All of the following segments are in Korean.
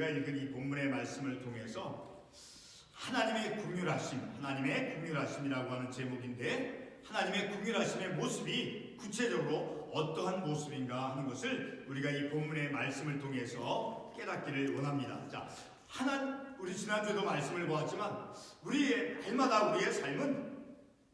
우리가 읽은 이 본문의 말씀을 통해서 하나님의 긍휼하심이라고 하는 제목인데, 하나님의 긍휼하심의 모습이 구체적으로 어떠한 모습인가 하는 것을 우리가 이 본문의 말씀을 통해서 깨닫기를 원합니다. 자, 우리 지난주에도 말씀을 보았지만 날마다 우리의 삶은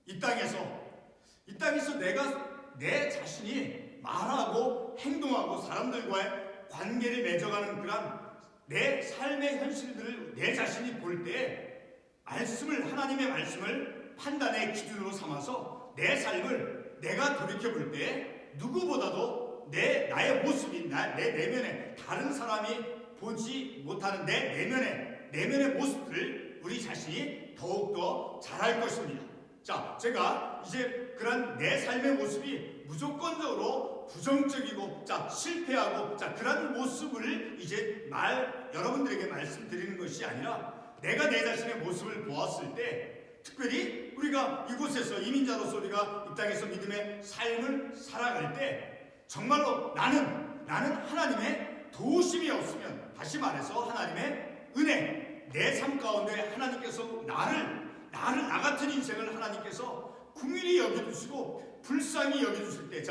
이 땅에서 내가 내 자신이 말하고 행동하고 사람들과의 관계를 맺어가는 그런 내 삶의 현실들을 내 자신이 볼 때 하나님의 말씀을 판단의 기준으로 삼아서 내 삶을 내가 돌이켜볼 때 누구보다도 나의 모습이 내 내면에 다른 사람이 보지 못하는 내 내면의 모습들을 우리 자신이 더욱더 잘할 것입니다. 자, 제가 이제 그런 내 삶의 모습이 무조건적으로 부정적이고 실패하고 그런 모습을 이제 여러분들에게 말씀드리는 것이 아니라, 내가 내 자신의 모습을 보았을 때, 특별히 우리가 이곳에서 이민자로서 우리가 이 땅에서 믿음의 삶을 살아갈 때 정말로 나는 하나님의 도우심이 없으면, 다시 말해서 하나님의 은혜, 내 삶 가운데 하나님께서 나 같은 인생을 하나님께서 긍휼히 여겨주시고 불쌍히 여겨주실 때,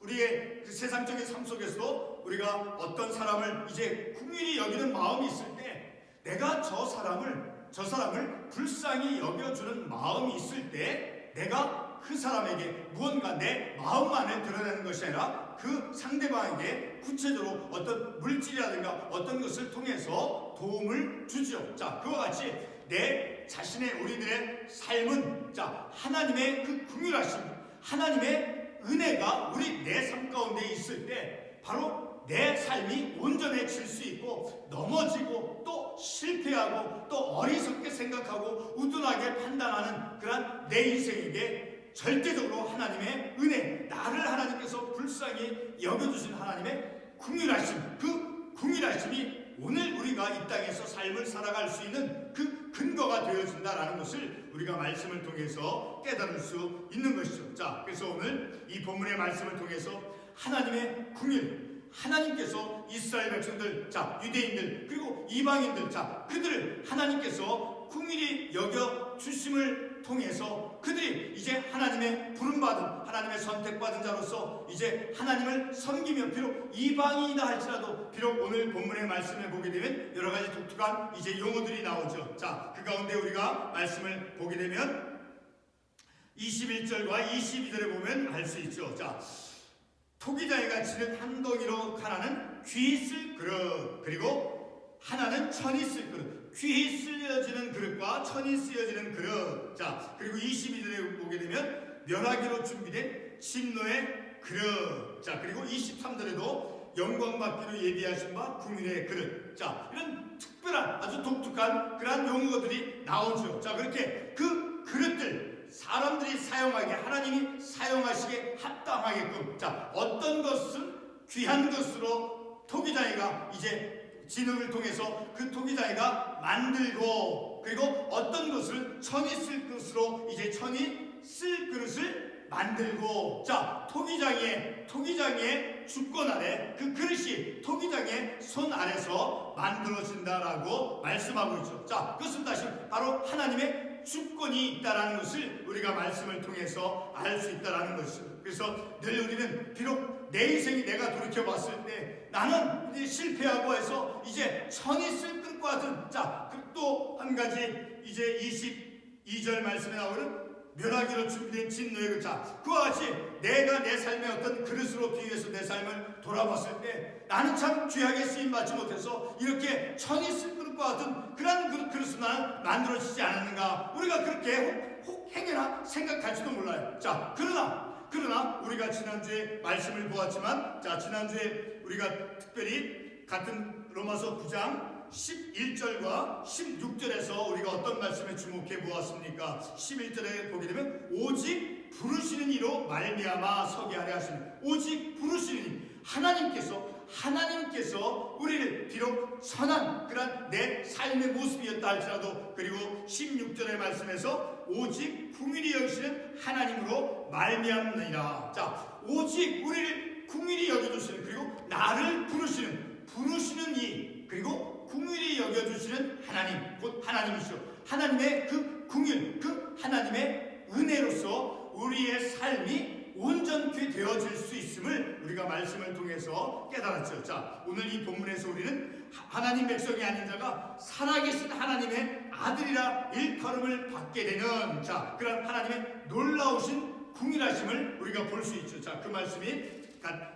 우리의 그 세상적인 삶 속에서도 우리가 어떤 사람을 이제 긍휼히 여기는 마음이 있을 때, 내가 저 사람을 불쌍히 여겨주는 마음이 있을 때, 내가 그 사람에게 무언가 내 마음만을 드러내는 것이 아니라 그 상대방에게 구체적으로 어떤 물질이라든가 어떤 것을 통해서 도움을 주죠. 자, 그와 같이 내 자신의 우리들의 삶은 하나님의 그 긍휼하심, 하나님의 은혜가 내 삶 가운데 있을 때 바로 내 삶이 온전해질 수 있고, 넘어지고 또 실패하고 또 어리석게 생각하고 우둔하게 판단하는 그런 내 인생에게 절대적으로 하나님의 은혜, 나를 하나님께서 불쌍히 여겨주신 하나님의 긍휼하심, 그 긍휼하심이 오늘 우리가 이 땅에서 삶을 살아갈 수 있는 그 근거가 되어진다라는 것을 우리가 말씀을 통해서 깨달을 수 있는 것이죠. 자, 그래서 오늘 이 본문의 말씀을 통해서 하나님의 긍휼, 하나님께서 이스라엘 백성들, 유대인들 그리고 이방인들, 그들을 하나님께서 긍휼히 여겨 주심을 통해서 그들이 이제 하나님의 부름받은, 하나님의 선택받은 자로서 이제 하나님을 섬기며, 비록 이방인이다 할지라도, 비록 오늘 본문의 말씀을 보게 되면 여러 가지 독특한 이제 용어들이 나오죠. 자, 그 가운데 우리가 말씀을 보게 되면 21절과 22절에 보면 알 수 있죠. 자, 토기장이가 치는 한 덩이로 하나는 귀 쓸 그릇, 그리고 하나는 천이 쓸 그릇, 귀 쓸려지는 그릇과 천이 쓰여지는 그릇. 자, 그리고 22절에 보게 되면 멸하기로 준비된 진노의 그릇. 자, 그리고 23절에도 영광받기로 예비하신 바 국민의 그릇. 자, 이런 특별한 아주 독특한 그런 용어들이 나오죠. 자, 그렇게 그 그릇들 사람들이 사용하게, 하나님이 사용하시기에 합당하게끔, 어떤 것은 귀한 것으로 토기장이가 이제 진흙을 통해서 그 토기장이가 만들고, 그리고 어떤 것을 천이 쓸 것으로 이제 천이 쓸 그릇을 만들고, 토기장이의 주권 아래 그 그릇이 토기장의 손 아래서 만들어진다라고 말씀하고 있죠. 자, 그것은 다시 바로 하나님의 주권이 있다라는 것을 우리가 말씀을 통해서 알 수 있다라는 것이죠. 그래서 늘 우리는 비록 내 인생이 내가 돌이켜 봤을 때 나는 이제 실패하고 해서 이제 천이 쓸 것과 같은, 또 한 가지 이제 22절 말씀에 나오는 멸하기로 준비된 진노의 그릇. 그와 같이 내가 내 삶의 어떤 그릇으로 비유해서 내 삶을 돌아봤을 때 나는 참 귀하게 쓰임받지 못해서 이렇게 천이 쓸 것과 같은 그런 그릇으로 나는 만들어지지 않았는가, 우리가 그렇게 혹행여나 생각할지도 몰라요. 자, 그러나 우리가 지난주에 말씀을 보았지만, 지난주에 우리가 특별히 같은 로마서 9장 11절과 16절에서 우리가 어떤 말씀에 주목해 보았습니까? 11절에 보게 되면 오직 부르시는 이로 말미암아 서게 하려 하시는, 오직 부르시는 이, 하나님께서 우리를 비록 선한 그런 내 삶의 모습이었다 할지라도, 그리고 16절의 말씀에서 오직 긍휼히 여기시는 하나님으로 말미암느니라. 자, 오직 우리를 긍휼히 여겨주시는, 그리고 나를 부르시는 이, 그리고 하나님이시오. 하나님의 그 궁일, 그 하나님의 은혜로서 우리의 삶이 온전케 되어질 수 있음을 우리가 말씀을 통해서 깨달았죠. 자, 오늘 이 본문에서 우리는 하나님 백성이 아닌 자가 살아계신 하나님의 아들이라 일컬음을 받게 되는, 자, 그런 하나님의 놀라우신 궁일하심을 우리가 볼 수 있죠. 자, 그 말씀이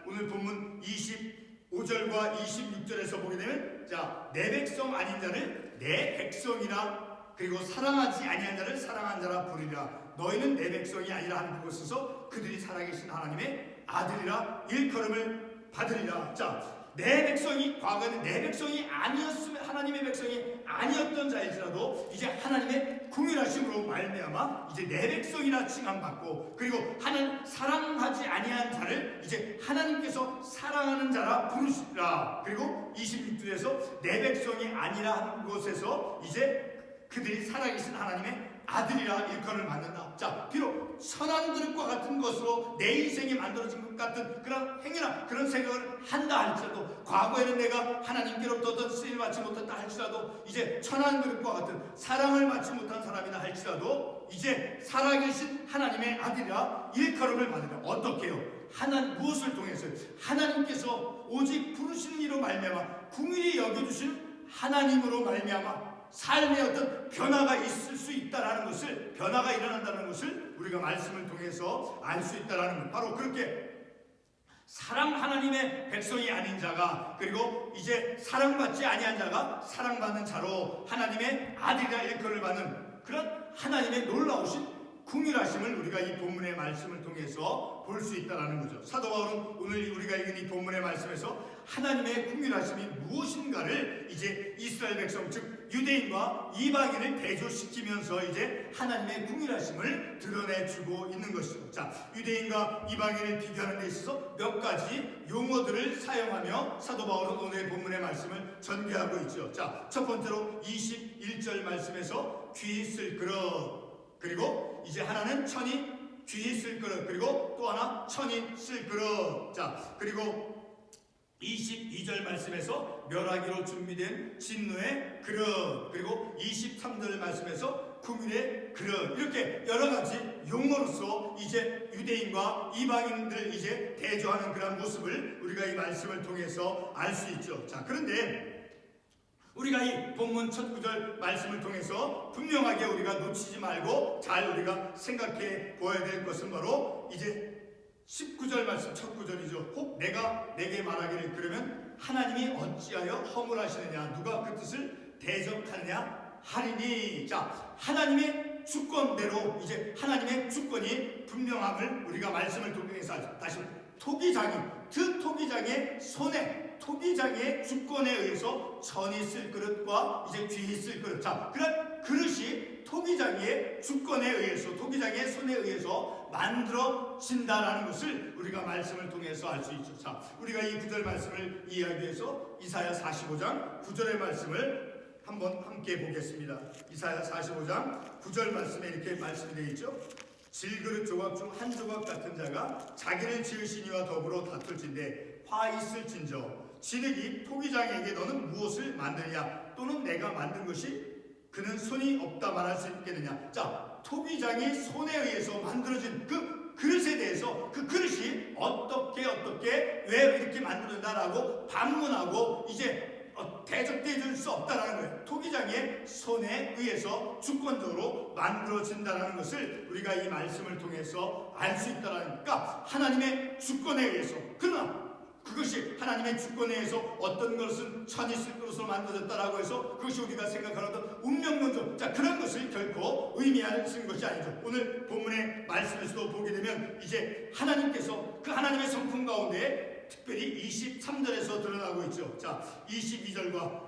오늘 본문 25절과 26절에서 보게 되면, 자, 내 백성 아닌 자를 내 백성이라, 그리고 사랑하지 아니한 자를 사랑한 자라 부르리라. 너희는 내 백성이 아니라 하는 그곳에서 그들이 살아계신 하나님의 아들이라 일컬음을 받으리라. 자, 내 백성이, 과거에는 내 백성이 아니었으면, 하나님의 백성이 아니었던 자일지라도 이제 하나님의 궁일하심으로 말미암아 이제 내 백성이라 칭함받고, 그리고 하나님 사랑하지 아니한 자를 이제 하나님께서 사랑하는 자라 부르시라. 그리고 26절에서 내 백성이 아니라 한 곳에서 이제 그들이 살아계신 하나님의 아들이라 일컬음을 받는다. 자, 비록 선한 그릇과 같은 것으로 내 인생이 만들어진 것 같은 그런 행위나 그런 생각을 한다 할지라도, 과거에는 내가 하나님께로부터 어떤 쓰임을 받지 못했다 할지라도, 이제 천한 그릇과 같은 사랑을 받지 못한 사람이나 할지라도 이제 살아계신 하나님의 아들이라 일컬음을 받으라. 어떻게 해요? 하나님 무엇을 통해서? 하나님께서 오직 부르시는 이로 말미암아 궁일이 여겨주신 하나님으로 말미암아 삶의 어떤 변화가 있을 수 있다라는 것을, 변화가 일어난다는 것을 우리가 말씀을 통해서 알 수 있다라는 것. 바로 그렇게 하나님의 백성이 아닌 자가, 그리고 이제 사랑받지 아니한 자가 사랑받는 자로 하나님의 아들이라 일컬음을 받는 그런 하나님의 놀라우신 궁일하심을 우리가 이 본문의 말씀을 통해서 볼 수 있다는 거죠. 사도 바울은 오늘 우리가 읽은 이 본문의 말씀에서 하나님의 궁일하심이 무엇인가를 이제 이스라엘 백성, 즉 유대인과 이방인을 대조시키면서 이제 하나님의 궁일하심을 드러내주고 있는 것이죠. 자, 유대인과 이방인을 비교하는 데 있어서 몇 가지 용어들을 사용하며 사도 바울은 오늘 본문의 말씀을 전개하고 있죠. 자, 첫 번째로 21절 말씀에서 귀 있을 그릇, 그리고 이제 하나는 천이 귀 있을 그릇, 그리고 또 하나 천이 쓸 그릇. 자, 그리고 22절 말씀에서 멸하기로 준비된 진노의 그릇, 그리고 23절 말씀에서 궁일의 그릇, 이렇게 여러 가지 용어로서 이제 유대인과 이방인들 이제 대조하는 그런 모습을 우리가 이 말씀을 통해서 알 수 있죠. 자, 그런데 우리가 이 본문 첫 구절 말씀을 통해서 분명하게 우리가 놓치지 말고 잘 우리가 생각해 보아야 될 것은 바로 이제 19절 말씀 첫 구절이죠. 혹 내가 내게 말하기를, 그러면 하나님이 어찌하여 허물하시느냐, 누가 그 뜻을 대적하느냐 하리니. 자, 하나님의 주권대로 이제 하나님의 주권이 분명함을 우리가 말씀을 통해서 다시 토기장이, 토기장의 손에, 토기장의 주권에 의해서 천이 쓸 그릇과 이제 귀 쓸 그릇, 자, 그런 그릇이 토기장의 주권에 의해서, 토기장의 손에 의해서 만들어진다라는 것을 우리가 말씀을 통해서 알 수 있죠. 자, 우리가 이 구절 말씀을 이해하기 위해서 이사야 45장 9절의 말씀을 한번 함께 보겠습니다. 이사야 45장 9절 말씀에 이렇게 말씀이 되어 있죠. 질그릇 조각 중 한 조각 같은 자가 자기를 지으시니와 더불어 다툴진대 화 있을진저 진흙이 토기장에게 너는 무엇을 만드냐, 또는 내가 만든 것이 그는 손이 없다 말할 수 있겠느냐. 자, 토기장이 손에 의해서 만들어진 그 그릇에 대해서, 그 그릇이 어떻게 왜 이렇게 만들어진다라고 반문하고 이제 대적될 수 없다라는 거예요. 토기장의 손에 의해서 주권적으로 만들어진다는 것을 우리가 이 말씀을 통해서 알 수 있다라는 거니까, 하나님의 주권에 의해서. 그러나 그것이 하나님의 주권에 의해서 어떤 것은 천이 쓸 것으로 만들어졌다라고 해서 그것이 우리가 생각하는 어떤 운명론적, 자, 그런 것을 결코 의미하는 것이 아니죠. 오늘 본문의 말씀에서도 보게 되면 이제 하나님께서 그 하나님의 성품 가운데 특별히 23절에서 드러나고 있죠. 자, 22절과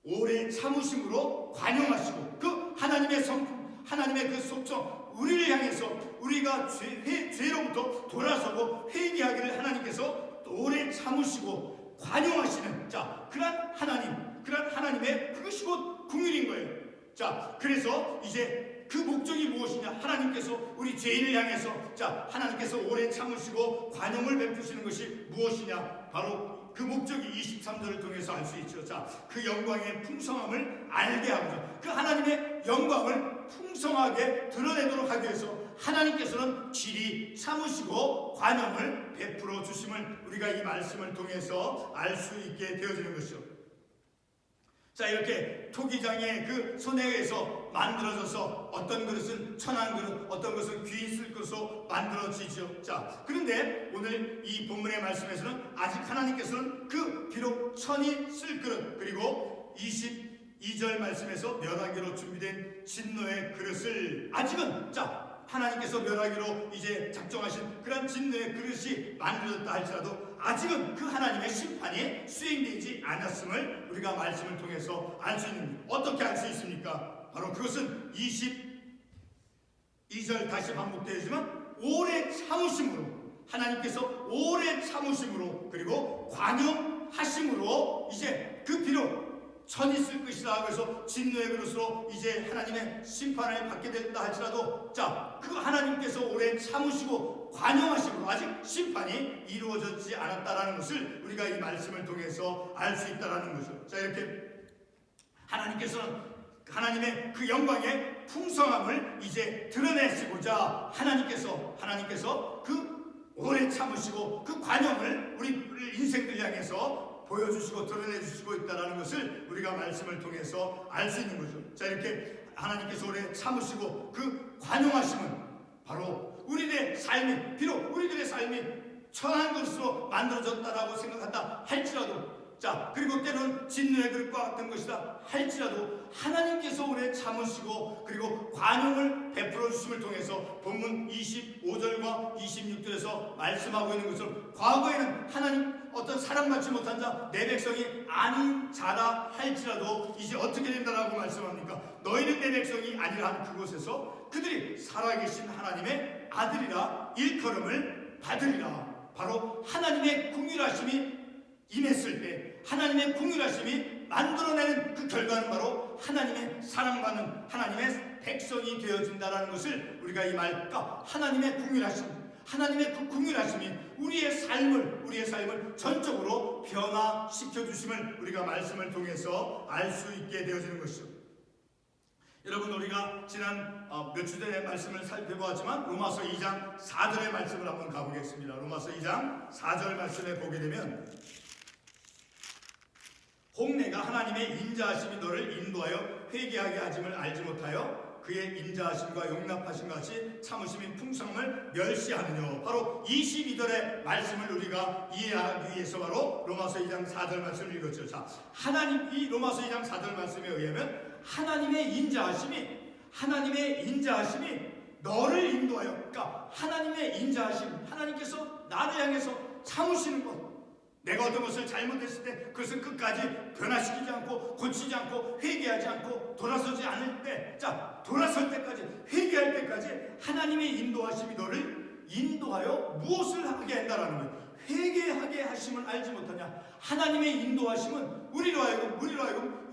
오래 참으심으로 관용하시고, 그 하나님의 성품, 하나님의 그 속성, 우리를 향해서 우리가 죄로부터 돌아서고 회개하기를 하나님께서 오래 참으시고 관용하시는, 자, 그런 하나님의 그것이 곧 궁일인 거예요. 자, 그래서 이제 그 목적이 무엇이냐, 하나님께서 우리 죄인을 향해서, 자, 하나님께서 오래 참으시고 관용을 베푸시는 것이 무엇이냐, 바로 그 목적이 23절을 통해서 알 수 있죠. 자, 그 영광의 풍성함을 알게 하고자 그 하나님의 영광을 풍성하게 드러내도록 하기 위해서 하나님께서는 길이 참으시고 관용을 베풀어 주심을 우리가 이 말씀을 통해서 알 수 있게 되어지는 것이죠. 자, 이렇게 토기장의 그 손에 의해서 만들어져서 어떤 그릇은 천한 그릇, 어떤 것은 귀 있을 것으로 만들어지죠. 자, 그런데 오늘 이 본문의 말씀에서는 아직 하나님께서는 그 비록 천이 쓸 그릇, 그리고 22절 말씀에서 멸하기로 준비된 진노의 그릇을 아직은, 자, 하나님께서 멸하기로 이제 작정하신 그런 진노의 그릇이 만들어졌다 할지라도 아직은 그 하나님의 심판이 수행되지 않았음을 우리가 말씀을 통해서 알 수 있는, 어떻게 알 수 있습니까? 바로 그것은 22절 다시 반복되지만 오래 참으심으로, 하나님께서 오래 참으심으로 그리고 관용하심으로 이제 그 비록 천이 쓸 것이라 그래서 진노의 그릇으로 이제 하나님의 심판을 받게 된다 할지라도, 자, 그 하나님께서 오래 참으시고 관용하심으로 아직 심판이 이루어지지 않았다라는 것을 우리가 이 말씀을 통해서 알 수 있다라는 거죠. 자, 이렇게 하나님께서는 하나님의 그 영광의 풍성함을 이제 드러내시고자 하나님께서 그 오래 참으시고 그 관용을 우리 인생들 향해서 보여주시고 드러내주시고 있다는 것을 우리가 말씀을 통해서 알 수 있는 거죠. 자, 이렇게 하나님께서 오래 참으시고 그 관용하심은 바로 우리들의 삶이, 비록 우리들의 삶이 천한 것으로 만들어졌다라고 생각한다 할지라도, 자, 그리고 때로는 진노의 그릇과 같은 것이다 할지라도 하나님께서 오래 참으시고 그리고 관용을 베풀어 주심을 통해서 본문 25절과 26절에서 말씀하고 있는 것처럼 과거에는 하나님 어떤 사랑받지 못한 자, 내 백성이 아닌 자라 할지라도 이제 어떻게 된다라고 말씀합니까? 너희는 내 백성이 아니라 한 그곳에서 그들이 살아계신 하나님의 아들이라 일컬음을 받으리라. 바로 하나님의 긍휼하심이 임했을 때 하나님의 긍휼하심이 만들어내는 그 결과는 바로 하나님의 사랑받는 하나님의 백성이 되어진다는 것을 우리가 이 말과 하나님의 긍휼하심, 하나님의 그 긍휼하심이 우리의 삶을 전적으로 변화시켜 주심을 우리가 말씀을 통해서 알 수 있게 되어지는 것이죠. 여러분, 우리가 지난 며칠 전에 말씀을 살펴보았지만 로마서 2장 4절의 말씀을 한번 가보겠습니다. 로마서 2장 4절 말씀에 보게 되면 혹 내가 하나님의 인자하심이 너를 인도하여 회개하게 하심을 알지 못하여 그의 인자하심과 용납하심 같이 참으심이 풍성함을 멸시하느뇨. 바로 22절의 말씀을 우리가 이해하기 위해서 바로 로마서 2장 4절 말씀을 읽었죠. 자, 이 로마서 2장 4절 말씀에 의하면 하나님의 인자하심이 너를 인도하여, 그러니까 하나님의 인자하심, 하나님께서 나를 향해서 참으시는 것, 내가 어떤 것을 잘못했을 때 그것을 끝까지 변화시키지 않고 고치지 않고 회개하지 않고 돌아서지 않을 때, 자, 돌아설 때까지, 회개할 때까지 하나님의 인도하심이 너를 인도하여 무엇을 하게 한다라는 거예요. 회개하게 하심을 알지 못하냐. 하나님의 인도하심은 우리로 하여금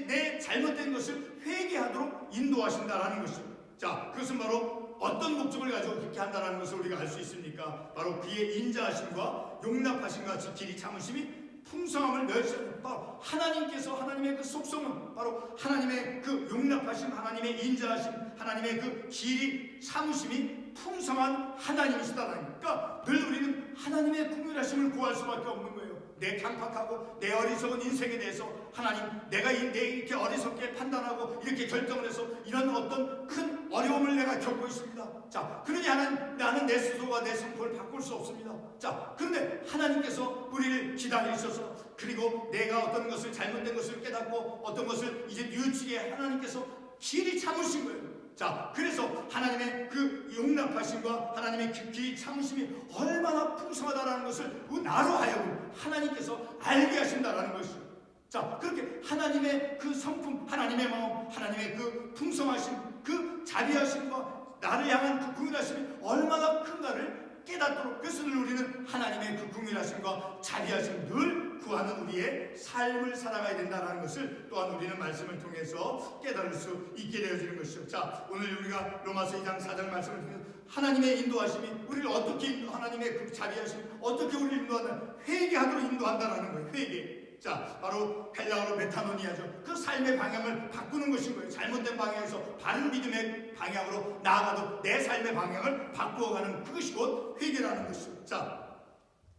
내 잘못된 것을 회개하도록 인도하신다라는 것이죠. 자, 그것은 바로 어떤 목적을 가지고 그렇게 한다는 것을 우리가 알 수 있습니까? 바로 그의 인자하심과 용납하심과 같이 길이 참으심이 풍성함을 멸시하는, 바로 하나님께서 하나님의 그 속성은 바로 하나님의 그 용납하심, 하나님의 인자하심, 하나님의 그 길이 참으심이 풍성한 하나님이시다라는 거예요. 그러니까 늘 우리는 하나님의 긍휼하심을 구할 수밖에 없는 거예요. 내 강팍하고 내 어리석은 인생에 대해서 하나님, 내가 이렇게 어리석게 판단하고 이렇게 결정을 해서 이런 어떤 큰 어려움을 내가 겪고 있습니다. 자, 그러니 나는 내 스스로가 내 성품을 바꿀 수 없습니다. 자, 그런데 하나님께서 우리를 기다리셔서 그리고 내가 어떤 것을 잘못된 것을 깨닫고 어떤 것을 이제 뉘우치게 하나님께서 길이 참으신 거예요. 자, 그래서 하나님의 그 용납하심과 하나님의 길이 참으심이 얼마나 풍성하다라는 것을 나로 하여금 하나님께서 알게 하신다라는 것이죠. 자, 그렇게 하나님의 그 성품, 하나님의 마음, 하나님의 그 풍성하심, 그 자비하심과 나를 향한 그 긍휼하심이 얼마나 큰가를 깨닫도록, 그래서 우리는 하나님의 그 긍휼하심과 자비하심 늘 그를 구하는 우리의 삶을 살아가야 된다는 것을 또한 우리는 말씀을 통해서 깨달을 수 있게 되어지는 것이죠. 자, 오늘 우리가 로마서 2장 4절 말씀을 통해서 하나님의 인도하심이 우리를 어떻게 하나님의 그 자비하심이 어떻게 우리를 인도한다, 회개하도록 인도한다라는 거예요. 회개. 자, 바로 헬라어로 메타노니아죠. 그 삶의 방향을 바꾸는 것인 거예요. 잘못된 방향에서 바른 믿음의 방향으로 나아가도 내 삶의 방향을 바꾸어가는 그것이 곧 회개라는 것이죠. 자,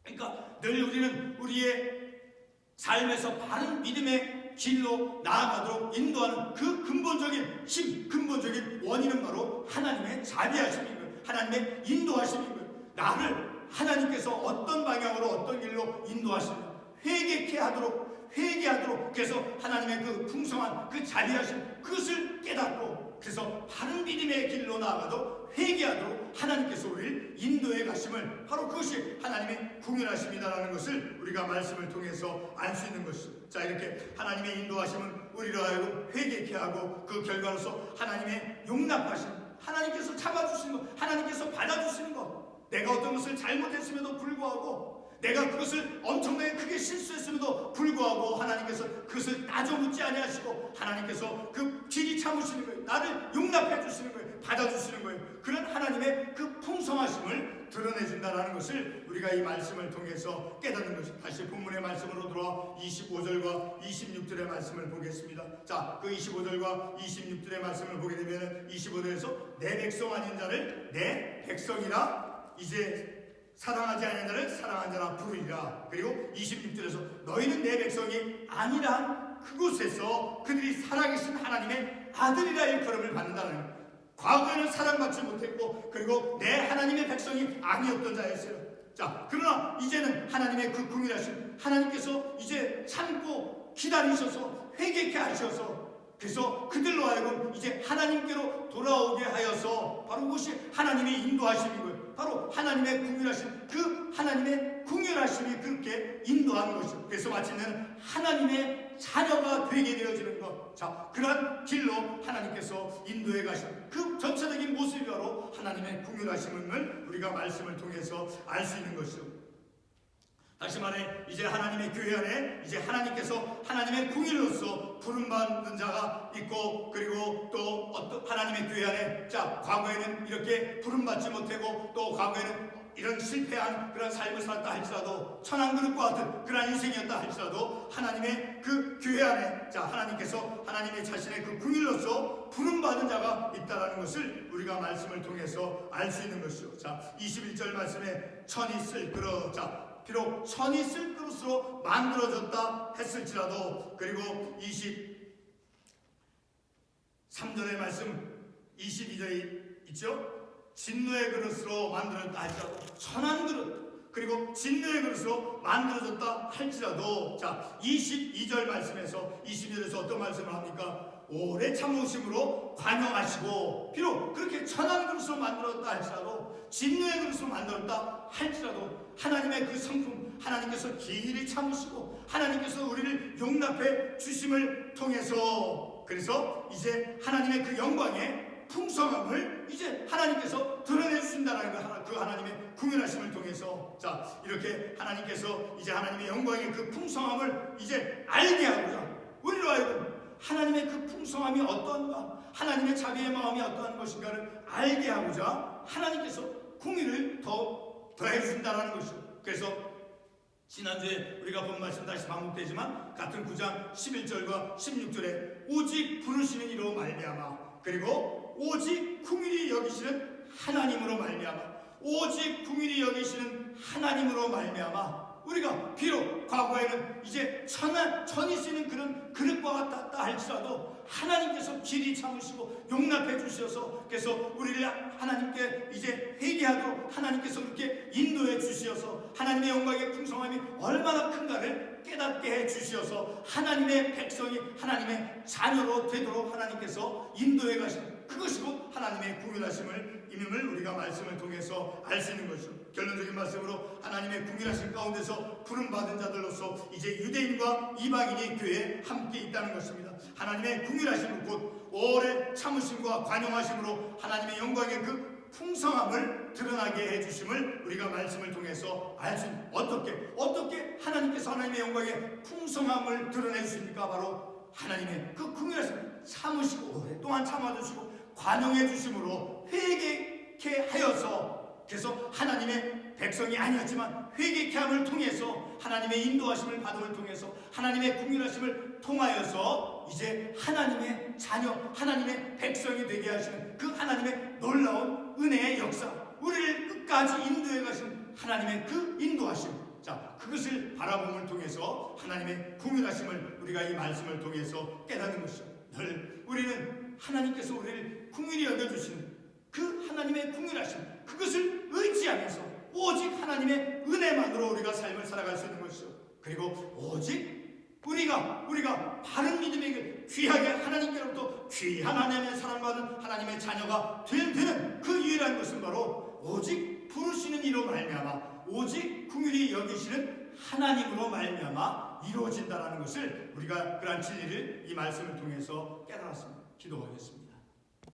그러니까 늘 우리는 우리의 삶에서 바른 믿음의 길로 나아가도록 인도하는 그 근본적인 힘, 근본적인 원인은 바로 하나님의 자비하심인 거예요. 하나님의 인도하심인 거예요. 나를 하나님께서 어떤 방향으로 어떤 길로 인도하시는 회개하도록 그래서 하나님의 그 풍성한 그 자비하심 그것을 깨닫고 그래서 바른 믿음의 길로 나아가도 회개하도록 하나님께서 우리를 인도해 가심을 바로 그것이 하나님의 궁율하심이다라는 것을 우리가 말씀을 통해서 알 수 있는 것이죠. 자, 이렇게 하나님의 인도하심은 우리로 하여금 회개케 하고 그 결과로서 하나님의 용납하심, 하나님께서 잡아주시는 것, 하나님께서 받아주시는 것, 내가 어떤 것을 잘못했음에도 불구하고 내가 그것을 엄청나게 크게 실수했음에도 불구하고 하나님께서 그것을 따져 묻지 아니하시고 하나님께서 그 길이 참으시는 거예요. 나를 용납해 주시는 거예요. 받아주시는 거예요. 그런 하나님의 그 풍성하심을 드러내준다는 것을 우리가 이 말씀을 통해서 깨닫는 것입니다. 다시 본문의 말씀으로 돌아와 25절과 26절의 말씀을 보겠습니다. 자, 그 25절과 26절의 말씀을 보게 되면 25절에서 내 백성 아닌 자를 내 백성이라 이제 사랑하지 않는 자를 사랑한 자라 부르리라. 그리고 26절에서 너희는 내 백성이 아니라 그곳에서 그들이 살아계신 하나님의 아들이라 일컬음을 받는다는 거예요. 과거에는 사랑받지 못했고 그리고 내 하나님의 백성이 아니었던 자였어요. 자, 그러나 이제는 하나님의 그 궁일하신 하나님께서 이제 참고 기다리셔서 회개케 하셔서 그래서 그들로 하여금 이제 하나님께로 돌아오게 하여서 바로 그것이 하나님의 인도하심인 거예요. 바로 하나님의 궁율하심, 그 하나님의 궁율하심이 그렇게 인도하는 것이죠. 그래서 마침내는 하나님의 자녀가 되게 되어지는 것. 자, 그러한 길로 하나님께서 인도해 가신 그 전체적인 모습이 바로 하나님의 궁율하심을 우리가 말씀을 통해서 알 수 있는 것이죠. 다시 말해 이제 하나님의 교회 안에 이제 하나님께서 하나님의 궁일로서 부름받은 자가 있고 그리고 또 어떤 하나님의 교회 안에 자 과거에는 이렇게 부름받지 못하고 또 과거에는 이런 실패한 그런 삶을 살았다 할지라도 천한그릇과 같은 그런 인생이었다 할지라도 하나님의 그 교회 안에 자 하나님께서 하나님의 자신의 그 궁일로서 부름받은 자가 있다는 것을 우리가 말씀을 통해서 알 수 있는 것이죠. 자 21절 말씀에 천이 쓸 그릇 자 비록 천이 쓸 그릇으로 만들어졌다 했을지라도 그리고 23절의 말씀 22절이 있죠. 진노의 그릇으로 만들어졌다 할지라도 천한 그릇 그리고 진노의 그릇으로 만들어졌다 할지라도 자 22절 말씀에서 22절에서 어떤 말씀을 합니까? 오래 참으심으로 관용하시고 비록 그렇게 천한 그릇으로 만들었다 할지라도 진노의 그릇으로 만들었다 할지라도 하나님의 그 성품 하나님께서 길이 참으시고 하나님께서 우리를 용납해 주심을 통해서 그래서 이제 하나님의 그 영광의 풍성함을 이제 하나님께서 드러내 주신다는 그 하나님의 궁연하심을 통해서 자 이렇게 하나님께서 이제 하나님의 영광의 그 풍성함을 이제 알게 하고자 우리로 하여금 하나님의 그 풍성함이 어떠한가 하나님의 자비의 마음이 어떠한 것인가를 알게 하고자 하나님께서 궁의를 더해 주신다는 것이죠. 그래서 지난주에 우리가 본 말씀 다시 반복되지만 같은 9장 11절과 16절에 오직 부르시는 이로 말미암아 그리고 오직 궁일이 여기시는 하나님으로 말미암아 오직 궁일이 여기시는 하나님으로 말미암아 우리가 비록 과거에는 이제 천이 쓰는 그런 그릇과 같다 할지라도 하나님께서 길이 참으시고 용납해 주셔서 그래서 우리를 하나님께 이제 회개하도록 하나님께서 그렇게 인도해 주시어서 하나님의 영광의 풍성함이 얼마나 큰가를 깨닫게 해 주시어서 하나님의 백성이 하나님의 자녀로 되도록 하나님께서 인도해 가신 그것이 곧 하나님의 궁일하심을 임임을 우리가 말씀을 통해서 알 수 있는 것이죠. 결론적인 말씀으로 하나님의 궁일하심 가운데서 부름받은 자들로서 이제 유대인과 이방인이 교회에 함께 있다는 것입니다. 하나님의 궁일하심은 곧 오래 참으심과 관용하심으로 하나님의 영광의 그 풍성함을 드러나게 해주심을 우리가 말씀을 통해서 알 수 있는, 어떻게 하나님께서 하나님의 영광의 풍성함을 드러내 주십니까? 바로 하나님의 그 긍휼하심 참으시고 오랫동안 참아주시고 관용해 주심으로 회개케 하여서, 그래서 하나님의 백성이 아니었지만 회개케 함을 통해서 하나님의 인도하심을 받음을 통해서 하나님의 긍휼하심을 통하여서 이제 하나님의 자녀, 하나님의 백성이 되게 하시는 그 하나님의 놀라운 은혜의 역사, 우리를 끝까지 인도해 가시는 하나님의 그 인도하심, 자, 그것을 바라봄을 통해서 하나님의 긍휼하심을 우리가 이 말씀을 통해서 깨닫는 것이죠. 늘 우리는 하나님께서 우리를 긍휼히 여겨주시는 그 하나님의 긍휼하심, 그것을 의지하면서 오직 하나님의 은혜만으로 우리가 삶을 살아갈 수 있는 것이죠. 그리고 오직 우리가 바른 믿음에게 귀하게 하나님께로부터 귀한 하나님의 사랑받는 하나님의 자녀가 되는 그 유일한 것은 바로 오직 부르시는 이로 말미암아 오직 긍휼히 여기시는 하나님으로 말미암아 이루어진다라는 것을 우리가 그러한 진리를 이 말씀을 통해서 깨달았습니다. 기도하겠습니다.